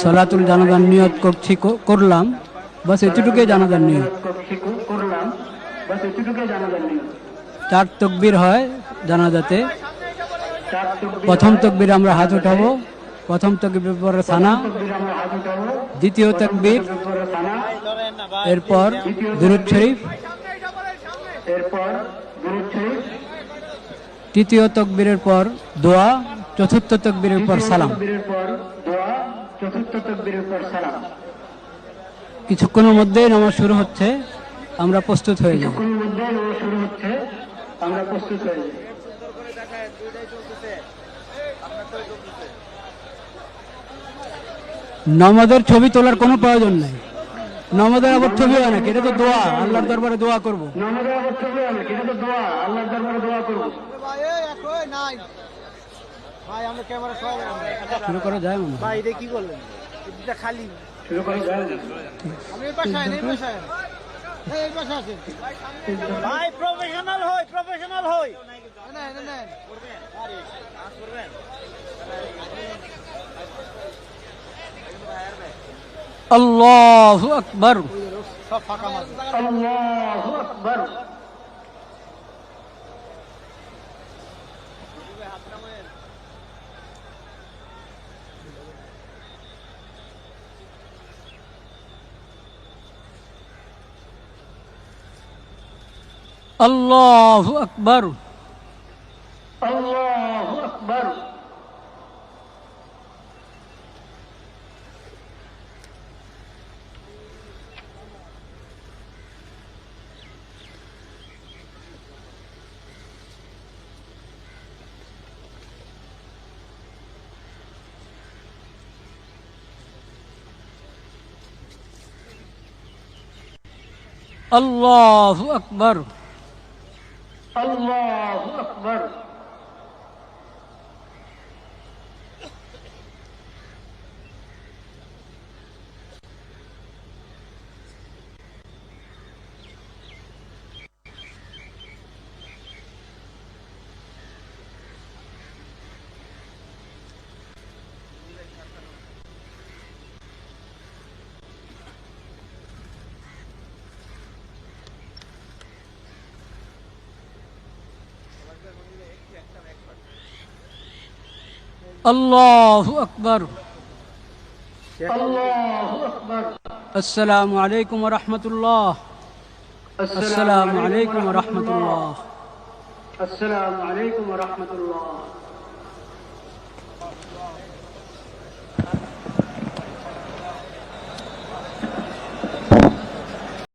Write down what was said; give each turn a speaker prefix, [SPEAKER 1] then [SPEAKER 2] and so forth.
[SPEAKER 1] সালাতুল জানাজার নিয়ত করলাম, বাস এতটুকুই জানাজার নিয়ত। 4 তাকবীর হয় জানাজাতে। প্রথম তাকবীর আমরা হাত উঠাবো, প্রথম তাকবীর পরে সানা, দ্বিতীয় তাকবীর, এরপর দুরূদ শরীফ, তৃতীয় তাকবীরের পর দোয়া, চতুর্থ তাকবীরের পর সালাম। কিছুক্ষণের মধ্যেই নামাজ শুরু হচ্ছে, আমরা প্রস্তুত হয়ে যাব। নামাজের ছবি তোলার কোনো প্রয়োজন নাই। নামাজের আবার ছবি হয় নাকি? এটা তো দোয়া, আল্লাহর দরবারে দোয়া করব। শুরু করা যায় মনে হয়।
[SPEAKER 2] কি করলেন? খালি শুরু করা যায় না। ভাই প্রফেশনাল হই, প্রফেশনাল হই।
[SPEAKER 1] আল্লাহু আকবার,
[SPEAKER 2] আল্লাহু আকবার।
[SPEAKER 1] আল্লাহু আকবার,
[SPEAKER 2] আল্লাহু আকবার।
[SPEAKER 1] আল্লাহু আকবার,
[SPEAKER 2] আল্লাহু আকবার।
[SPEAKER 1] আল্লাহু আকবার,
[SPEAKER 2] আল্লাহু আকবার।
[SPEAKER 1] আসসালামু আলাইকুম ওয়া রাহমাতুল্লাহ, আসসালামু আলাইকুম ওয়া রাহমাতুল্লাহ,
[SPEAKER 2] আসসালামু আলাইকুম ওয়া রাহমাতুল্লাহ।